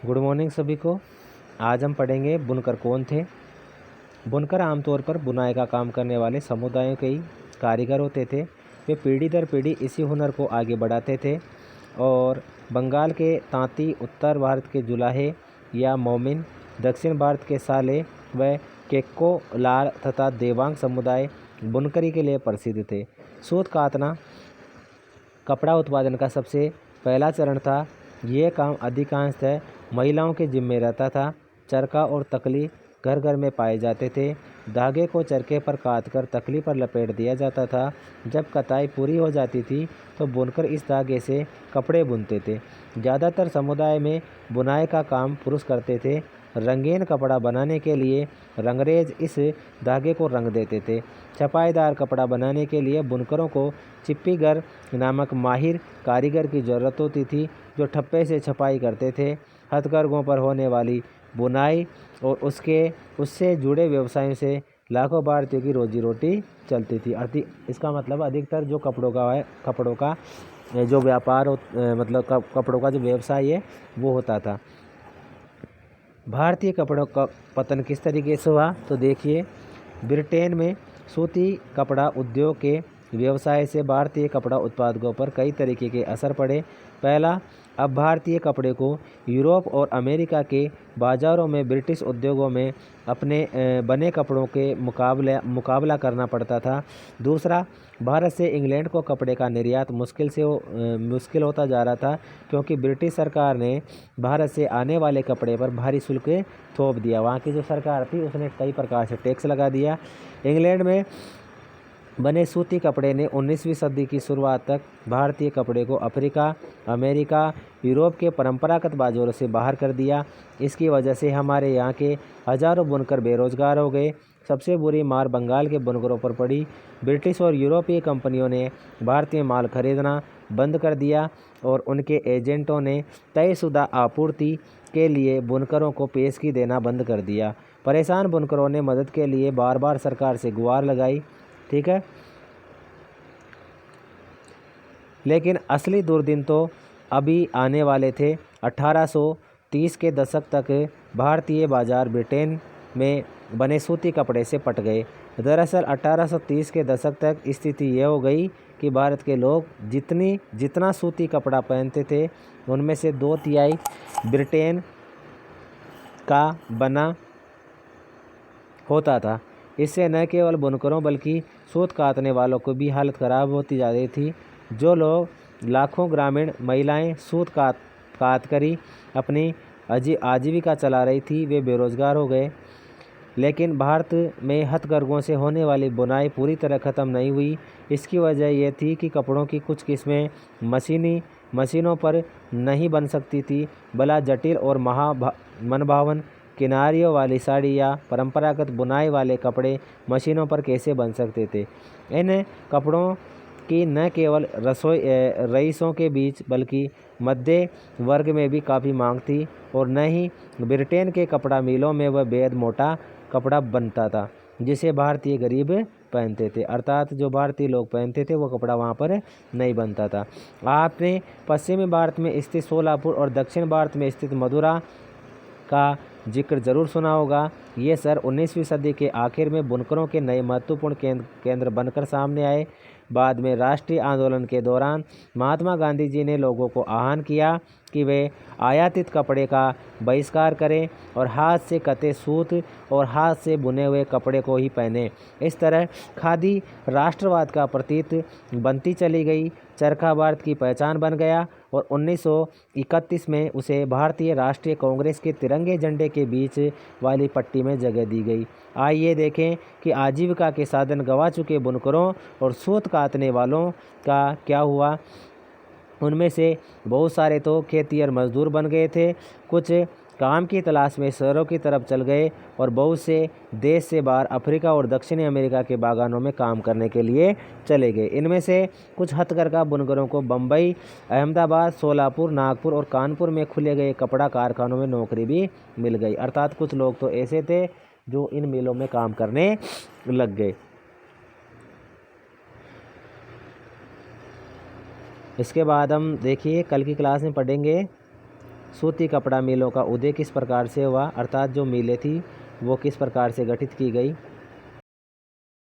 Good morning सभी को। आज हम पढ़ेंगे बुनकर कौन थे। बुनकर आमतौर पर बुनाई का काम करने वाले समुदायों के ही कारीगर होते थे। वे पीढ़ी दर पीढ़ी इसी हुनर को आगे बढ़ाते थे और बंगाल के तांती, उत्तर भारत के जुलाहे या मोमिन, दक्षिण भारत के साले व केक्को लार तथा देवांग समुदाय बुनकरी के लिए प्रसिद्ध थे। सूत कातना कपड़ा उत्पादन का सबसे पहला चरण था। ये काम अधिकांशतः महिलाओं के जिम्मे रहता था। चरखा और तकली घर घर में पाए जाते थे। धागे को चरखे पर काटकर तकली पर लपेट दिया जाता था। जब कताई पूरी हो जाती थी तो बुनकर इस धागे से कपड़े बुनते थे। ज़्यादातर समुदाय में बुनाई का काम पुरुष करते थे। रंगीन कपड़ा बनाने के लिए रंगरेज इस धागे को रंग देते थे। छपाईदार कपड़ा बनाने के लिए बुनकरों को चिप्पीगर नामक माहिर कारीगर की ज़रूरत होती थी, जो ठप्पे से छपाई करते थे। हथकरघों पर होने वाली बुनाई और उससे जुड़े व्यवसायों से लाखों भारतीयों की रोजी रोटी चलती थी। इसका मतलब अधिकतर जो कपड़ों का जो व्यापार मतलब कपड़ों का जो व्यवसाय है वो होता था। भारतीय कपड़ों का पतन किस तरीके से हुआ तो देखिए, ब्रिटेन में सूती कपड़ा उद्योग के व्यवसाय से भारतीय कपड़ा उत्पादकों पर कई तरीके के असर पड़े। पहला, अब भारतीय कपड़े को यूरोप और अमेरिका के बाज़ारों में ब्रिटिश उद्योगों में अपने बने कपड़ों के मुकाबला करना पड़ता था। दूसरा, भारत से इंग्लैंड को कपड़े का निर्यात मुश्किल होता जा रहा था, क्योंकि ब्रिटिश सरकार ने भारत से आने वाले कपड़े पर भारी शुल्क थोप दिया। वहाँ की जो सरकार थी उसने कई प्रकार से टैक्स लगा दिया। इंग्लैंड में बने सूती कपड़े ने 19वीं सदी की शुरुआत तक भारतीय कपड़े को अफ्रीका, अमेरिका, यूरोप के परंपरागत बाज़ारों से बाहर कर दिया। इसकी वजह से हमारे यहाँ के हज़ारों बुनकर बेरोजगार हो गए। सबसे बुरी मार बंगाल के बुनकरों पर पड़ी। ब्रिटिश और यूरोपीय कंपनियों ने भारतीय माल खरीदना बंद कर दिया और उनके एजेंटों ने तयशुदा आपूर्ति के लिए बुनकरों को पेशगी देना बंद कर दिया। परेशान बुनकरों ने मदद के लिए बार बार सरकार से गुहार लगाई। ठीक है, लेकिन असली दुर्दिन तो अभी आने वाले थे। 1830 के दशक तक भारतीय बाजार ब्रिटेन में बने सूती कपड़े से पट गए। दरअसल 1830 के दशक तक स्थिति यह हो गई कि भारत के लोग जितना सूती कपड़ा पहनते थे उनमें से 2/3 ब्रिटेन का बना होता था। इससे न केवल बुनकरों बल्कि सूत कातने वालों को भी हालत ख़राब होती जा रही थी। जो लोग लाखों ग्रामीण महिलाएं सूत कात करी अपनी आजीविका चला रही थी, वे बेरोजगार हो गए। लेकिन भारत में हथकरघों से होने वाली बुनाई पूरी तरह ख़त्म नहीं हुई। इसकी वजह यह थी कि कपड़ों की कुछ किस्में मशीनों पर नहीं बन सकती थी। भला जटिल और मनभावन किनारियों वाली साड़ी या परंपरागत बुनाई वाले कपड़े मशीनों पर कैसे बन सकते थे। इन कपड़ों की न केवल रईसों के बीच बल्कि मध्य वर्ग में भी काफ़ी मांग थी, और न ही ब्रिटेन के कपड़ा मिलों में वह बेहद मोटा कपड़ा बनता था जिसे भारतीय गरीब पहनते थे। अर्थात जो भारतीय लोग पहनते थे वो कपड़ा वहाँ पर नहीं बनता था। आपने पश्चिमी भारत में स्थित सोलापुर और दक्षिण भारत में स्थित मदुरा का जिक्र जरूर सुना होगा। ये शहर 19वीं सदी के आखिर में बुनकरों के नए महत्वपूर्ण केंद्र बनकर सामने आए। बाद में राष्ट्रीय आंदोलन के दौरान महात्मा गांधी जी ने लोगों को आह्वान किया कि वे आयातित कपड़े का बहिष्कार करें और हाथ से कते सूत और हाथ से बुने हुए कपड़े को ही पहने। इस तरह खादी राष्ट्रवाद का प्रतीक बनती चली गई। चरखा भारत की पहचान बन गया और 1931 में उसे भारतीय राष्ट्रीय कांग्रेस के तिरंगे झंडे के बीच वाली पट्टी में जगह दी गई। आइए देखें कि आजीविका के साधन गंवा चुके बुनकरों और सूत कातने वालों का क्या हुआ। उनमें से बहुत सारे तो खेतिहर मजदूर बन गए थे, कुछ काम की तलाश में शहरों की तरफ चल गए और बहुत से देश से बाहर अफ्रीका और दक्षिणी अमेरिका के बागानों में काम करने के लिए चले गए। इनमें से कुछ हथकरघा बुनकरों को बम्बई, अहमदाबाद, सोलापुर, नागपुर और कानपुर में खुले गए कपड़ा कारखानों में नौकरी भी मिल गई। अर्थात कुछ लोग तो ऐसे थे जो इन मिलों में काम करने लग गए। इसके बाद हम देखिए कल की क्लास में पढ़ेंगे सूती कपड़ा मिलों का उदय किस प्रकार से हुआ, अर्थात जो मिलें थी वो किस प्रकार से गठित की गई।